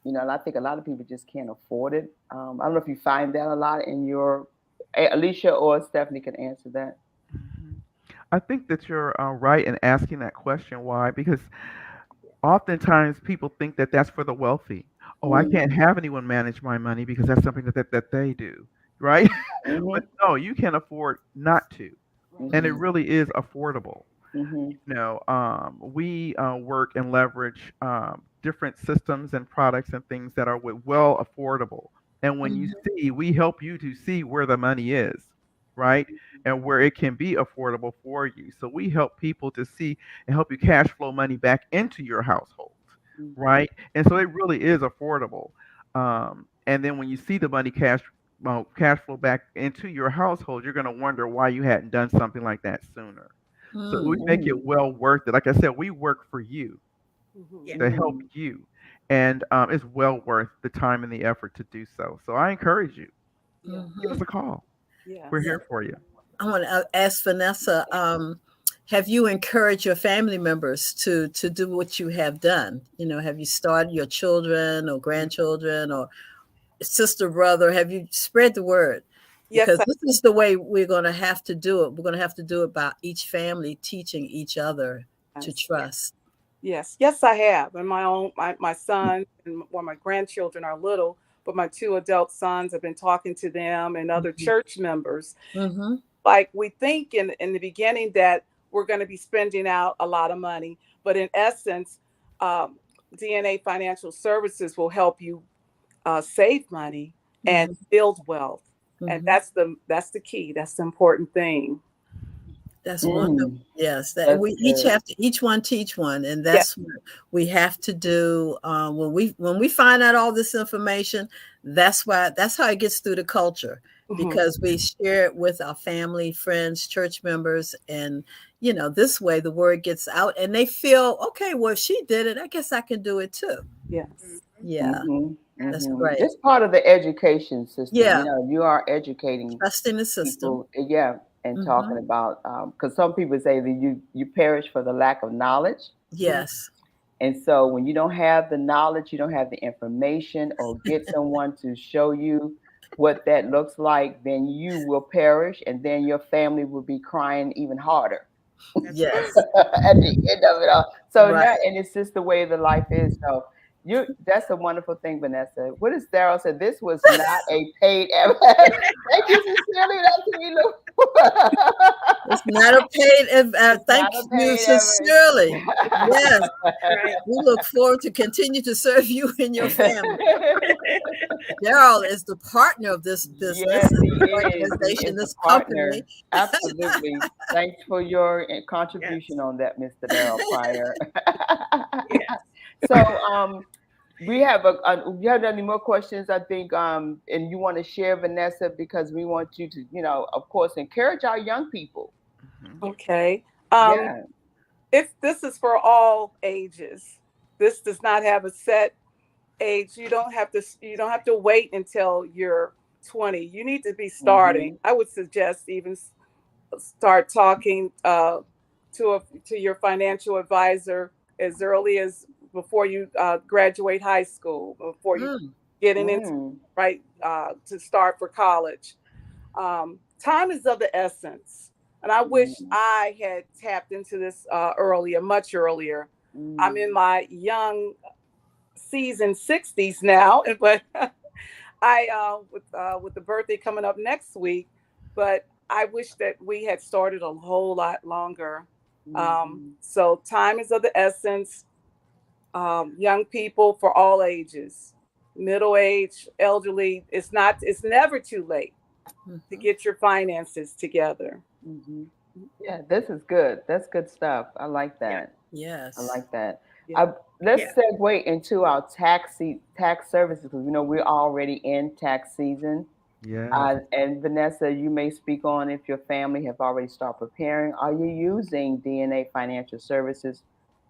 You know, and I think a lot of people just can't afford it. I don't know if you find that a lot in your, Alicia or Stephanie can answer that. I think that you're right in asking that question. Why? Because oftentimes people think that that's for the wealthy. Oh, I can't have anyone manage my money because that's something that they do, right? But no, you can afford not to, and it really is affordable. No, we work and leverage different systems and products and things that are well affordable. And when you see, we help you to see where the money is, right? And where it can be affordable for you. So we help people to see and help you cash flow money back into your household, right? And so it really is affordable. And then when you see the money cash flow back into your household, you're going to wonder why you hadn't done something like that sooner. So we make it well worth it. Like I said, we work for you to help you, and it's well worth the time and the effort to do so. So I encourage you, give us a call. We're here for you. I want to ask Vanessa, have you encouraged your family members to do what you have done? You know, have you started your children or grandchildren or sister, brother? Have you spread the word? Because this is the way we're going to have to do it. We're going to have to do it by each family teaching each other to trust. Yes, I have. And my son and my grandchildren are little, but my 2 adult sons, have been talking to them and other church members. Like, we think in the beginning that we're going to be spending out a lot of money, but in essence, DNA Financial Services will help you save money and build wealth. And that's the key. That's the important thing. That's wonderful. Yes, that we each have to each one teach one, and that's what we have to do. When we find out all this information, that's how it gets through the culture, because we share it with our family, friends, church members, and you know, this way the word gets out, and they feel, okay, well, if she did it, I guess I can do it too. Yes. Yeah. That's great. It's part of the education system. Yeah. You know, you are educating trusting the system. People, and talking about, because some people say that you perish for the lack of knowledge. Yes. And so when you don't have the knowledge, you don't have the information, or get someone to show you what that looks like, then you will perish, and then your family will be crying even harder. Yes. At the end of it all. So and it's just the way the life is. So that's a wonderful thing, Vanessa. What is Daryl said? This was not a paid advertisement. Thank you sincerely. That's what we look for. It's not a paid. Thank you sincerely. Yes, we look forward to continue to serve you and your family. Daryl is the partner of this business, organization, this company. Absolutely. Thanks for your contribution on that, Mr. Daryl Pryor. So we have you have any more questions, I think, and you want to share, Vanessa, because we want you to, you know, of course, encourage our young people. Okay. If this is for all ages, this does not have a set age. You don't have to wait until you're 20. You need to be starting. I would suggest even start talking to your financial advisor as early as before you graduate high school, before you getting into to start for college. Time is of the essence, and I wish I had tapped into this much earlier. I'm in my young seasoned 60s now, but I with the birthday coming up next week, but I wish that we had started a whole lot longer. So time is of the essence. Young people for all ages, middle age, elderly. It's never too late to get your finances together. Yeah, this is good. That's good stuff. I like that. Yes, I like that. Yeah. Let's segue into our tax services, because we know we're already in tax season. Yeah. And Vanessa, you may speak on if your family have already started preparing. Are you using DNA Financial Services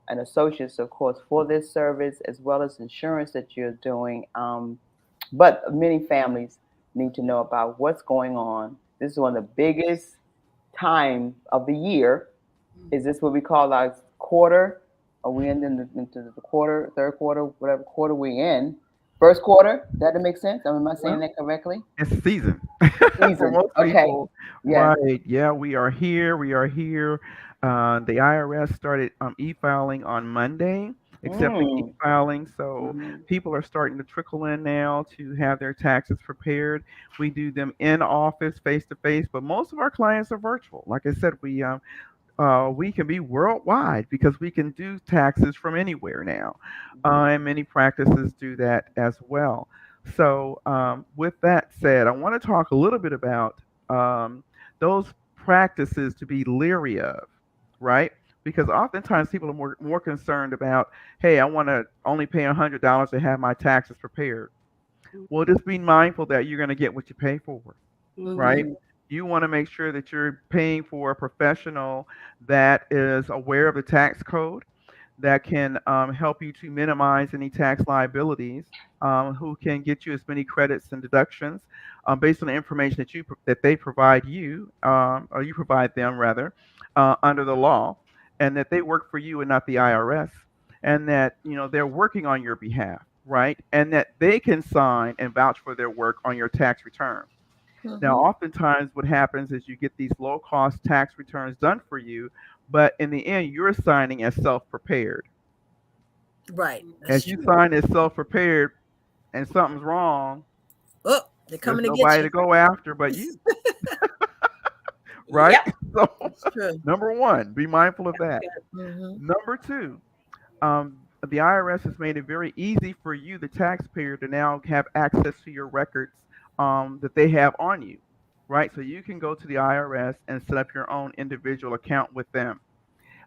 and Associates, of course, for this service, as well as insurance that you're doing? But many families need to know about what's going on. This is one of the biggest time of the year. Is this what we call our quarter Are we into the quarter, third quarter, whatever quarter we in? First quarter? That makes sense? Am I saying Well, that correctly? it's season for Season. most Okay. people, Yes. right? Yeah, we are here. We are here. The IRS started e-filing on Monday, accepting Mm. e-filing. So Hmm. people are starting to trickle in now to have their taxes prepared. We do them in office, face to face, but most of our clients are virtual. Like I said, we can be worldwide because we can do taxes from anywhere now. And many practices do that as well. So, with that said, I want to talk a little bit about um, those practices to be leery of, right? Because oftentimes people are more concerned about, hey, I want to only pay $100 to have my taxes prepared. Well, just be mindful that you're going to get what you pay for, right? Hmm. You want to make sure that you're paying for a professional that is aware of the tax code, that can help you to minimize any tax liabilities, who can get you as many credits and deductions based on the information that they provide you, or you provide them rather, under the law, and that they work for you and not the IRS, and that they're working on your behalf, right? And that they can sign and vouch for their work on your tax return. Now, Mm-hmm. oftentimes what happens is you get these low cost tax returns done for you, but in the end, you're signing as self prepared. Right. That's As you true. sign as self prepared and something's wrong, Oh, they're there's coming to get nobody you. to go after but you, right? Yep. So, That's true. number one, be mindful of that. Mm-hmm. Number two, the IRS has made it very easy for you, the taxpayer, to now have access to your records that they have on you, right? So you can go to the IRS and set up your own individual account with them.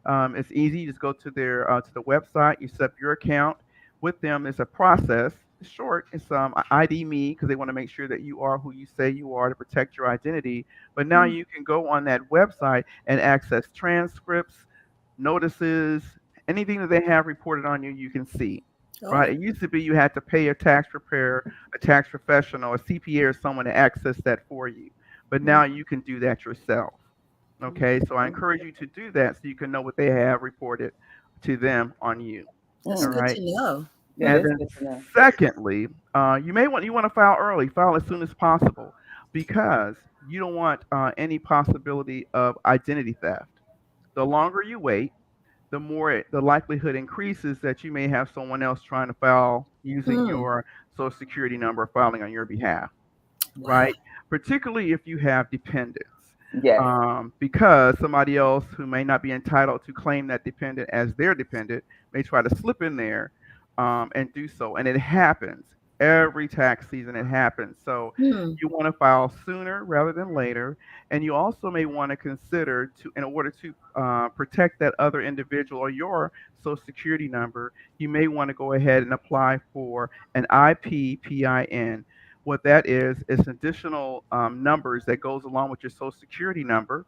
It's easy. You just go to their to the website. You set up your account with them. It's a process. It's short. It's ID me because they want to make sure that you are who you say you are to protect your identity. But now you can go on that website and access transcripts, notices, anything that they have reported on you. You can see. Right. Oh. It used to be you had to pay a tax preparer, a tax professional, a CPA, or someone to access that for you. But now you can do that yourself. Okay, so I encourage you to do that so you can know what they have reported to them on you. That's All Mm. good right. to know. That And is then good to know. secondly, you want to file early, file as soon as possible, because you don't want any possibility of identity theft. The longer you wait, the more the likelihood increases that you may have someone else trying to file using Hmm. your social security number filing on your behalf, Wow. right? Particularly if you have dependents, Yes. because somebody else who may not be entitled to claim that dependent as their dependent may try to slip in there and do so. And it happens every tax season, it happens. So Hmm. you want to file sooner rather than later. And you also may want to consider in order to protect that other individual or your social security number, you may want to go ahead and apply for an IPPIN. What that is additional numbers that goes along with your social security number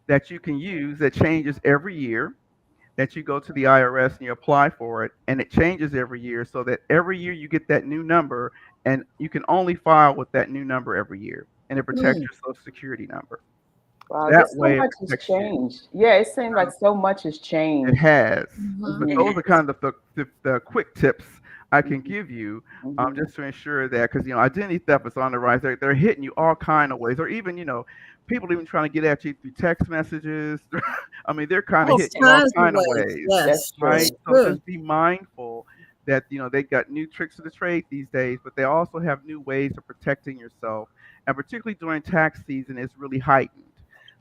that you can use that changes every year, that you go to the IRS and you apply for it, and it changes every year so that every year you get that new number, and you can only file with that new number every year, and it protects Hmm. your social security number. Wow, That there's so way it much has protects you. changed. Yeah, it seems like so much has It changed. has. Mm-hmm. But It Hmm. those are has. kind of the quick tips I can Hmm. give you, Hmm. just to ensure that, because identity theft is on the rise. They're hitting you all kind of ways, or even people even trying to get at you through text messages. I mean, they're kind of All hitting you all kinds of kind of ways. ways, That's Yes, right? that's true. So true. just be mindful that they got new tricks of the trade these days, but they also have new ways of protecting yourself, and particularly during tax season, it's really heightened.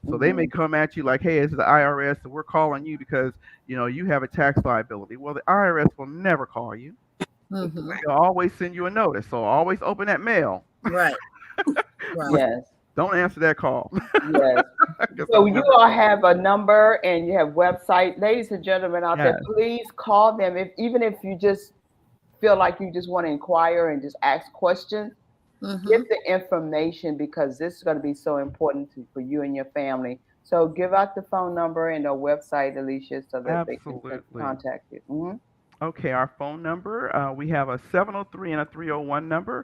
So they may Hmm. come at you like, "Hey, this is the IRS, and we're calling you because you have a tax liability." Well, the IRS will never call you. Mm-hmm. Right. They'll always send you a notice. So always open that mail, Right. but Right. Yes. don't answer that call Yes. because So they'll you never all call you. have a number and you have website. Ladies and gentlemen out there, Yes, please call them even if you just feel like you just want to inquire and just ask questions. Get Mm-hmm. the information because this is going to be so important for you and your family. So give out the phone number and their website, Alicia, so that they can absolutely. contact you. Hmm. Okay, our phone number, we have a 703 and a 301 number.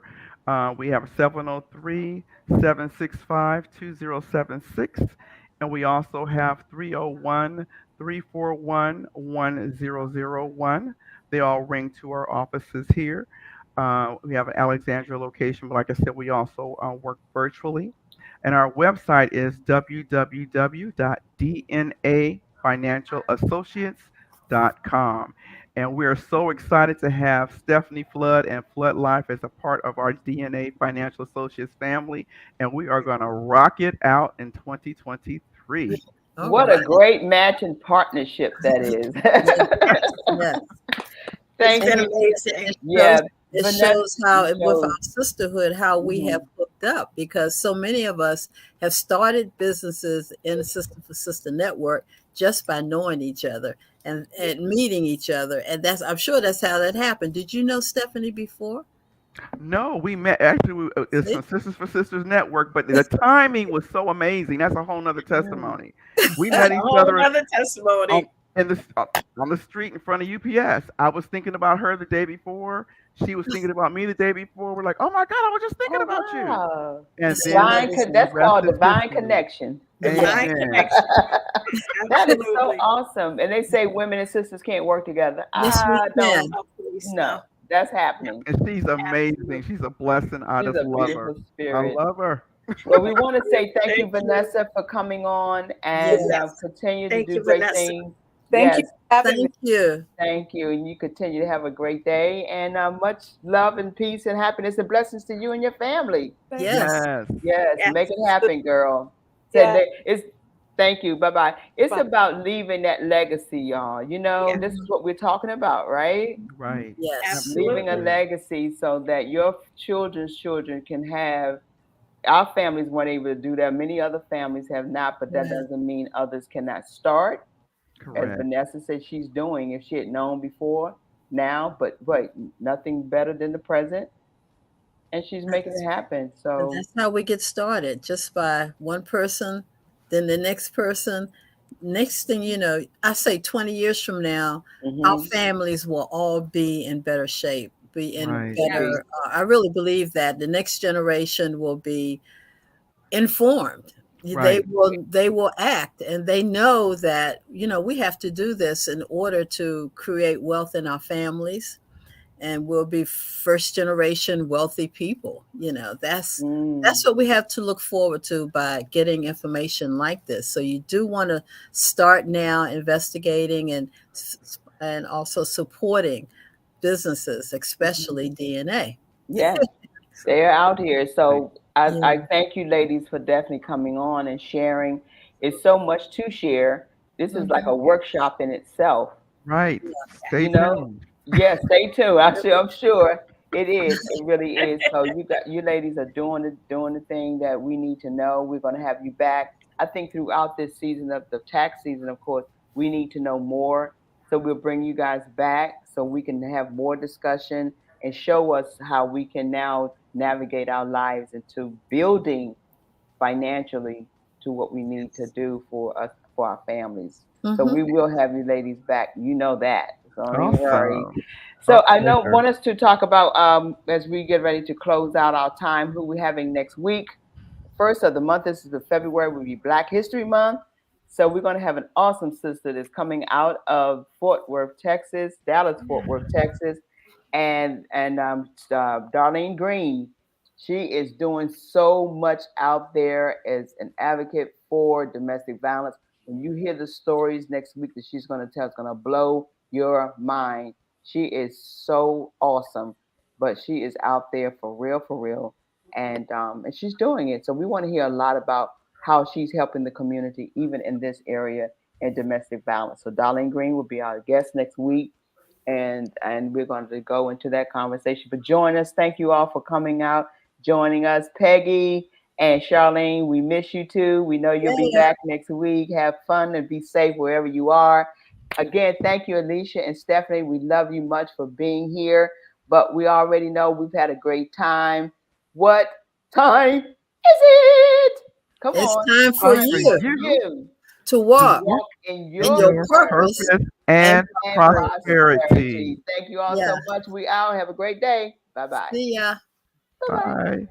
We have a 703-765-2076, and we also have 301 341-1001. They all ring to our offices here. We have an Alexandria location, but like I said, we also work virtually. And our website is www.dnafinancialassociates.com. And we are so excited to have Stephanie Flood and Flood Life as a part of our DNA Financial Associates family. And we are going to rock it out in 2023. What a great match and partnership that is. Yes. Thank It's been you. amazing. Yeah. It shows how, with our sisterhood, how we have hooked up, because so many of us have started businesses in the Sister for Sister network just by knowing each other and meeting each other. And I'm sure that's how that happened. Did you know Stephanie before? No, we met actually. It's from Sisters for Sisters Network, but the timing was so amazing. That's a whole nother testimony. We met each other Another testimony. on the street in front of UPS. I was thinking about her the day before. She was thinking about me the day before. We're like, oh my God, I was just thinking about you. And then that's called divine connection. Divine connection. That is so awesome. And they say women and sisters can't work together. Yes, we can. No, that's happening. And she's amazing. She's a blessing. I just love her. Spirit. I love her. Well, we want to say thank you, Vanessa, for coming on and continue to do great things. Thank you. Thank you. Thank you. And you continue to have a great day, and much love and peace and happiness and blessings to you and your family. Yes. Make it happen, girl. Thank you. Bye-bye. It's about leaving that legacy, y'all. You know, this is what we're talking about, right? Right. Yes. Leaving a legacy so that your children's children can have. Our families weren't able to do that. Many other families have not, but that doesn't mean others cannot start. Correct. As Vanessa said she's doing, if she had known before, now, but nothing better than the present. And she's making it happen. So that's how we get started, just by one person, then the next person. Next thing you know, I say 20 years from now, our families will all be in better shape, be in better. I really believe that the next generation will be informed. They will act, and they know that, you know, we have to do this in order to create wealth in our families, and we'll be first generation wealthy people. You know, that's what we have to look forward to by getting information like this. So you do want to start now investigating and also supporting businesses, especially DNA. Yes, they're out here. So I thank you, ladies, for definitely coming on and sharing. It's so much to share. This is like a workshop in itself. Right. Stay tuned. Yes, stay tuned. I'm sure it is. It really is. So you ladies are doing the thing that we need to know. We're going to have you back. I think throughout this season of the tax season, of course, we need to know more. So we'll bring you guys back so we can have more discussion and show us how we can now navigate our lives into building financially to what we need to do for us, for our families. So we will have you ladies back. You know that. So don't worry. So I want us to talk about, as we get ready to close out our time, who we're having next week. First of the month, this is the February, will be Black History Month. So we're going to have an awesome sister that's coming out of Fort Worth, Texas, Dallas, Fort Worth, Texas. And Darlene Green, she is doing so much out there as an advocate for domestic violence. When you hear the stories next week that she's going to tell, it's going to blow your mind. She is so awesome, but she is out there for real, and she's doing it. So we want to hear a lot about how she's helping the community, even in this area, in domestic violence. So Darlene Green will be our guest next week. And we're going to go into that conversation. But join us. Thank you all for coming out, joining us. Peggy and Charlene, we miss you too. We know you'll be back next week. Have fun and be safe wherever you are. Again, thank you, Alicia and Stephanie. We love you much for being here. But we already know we've had a great time. What time is it? Come on. It's time for you to walk in your purpose and prosperity. Thank you all so much. We out. Have a great day. Bye-bye. See ya. Bye.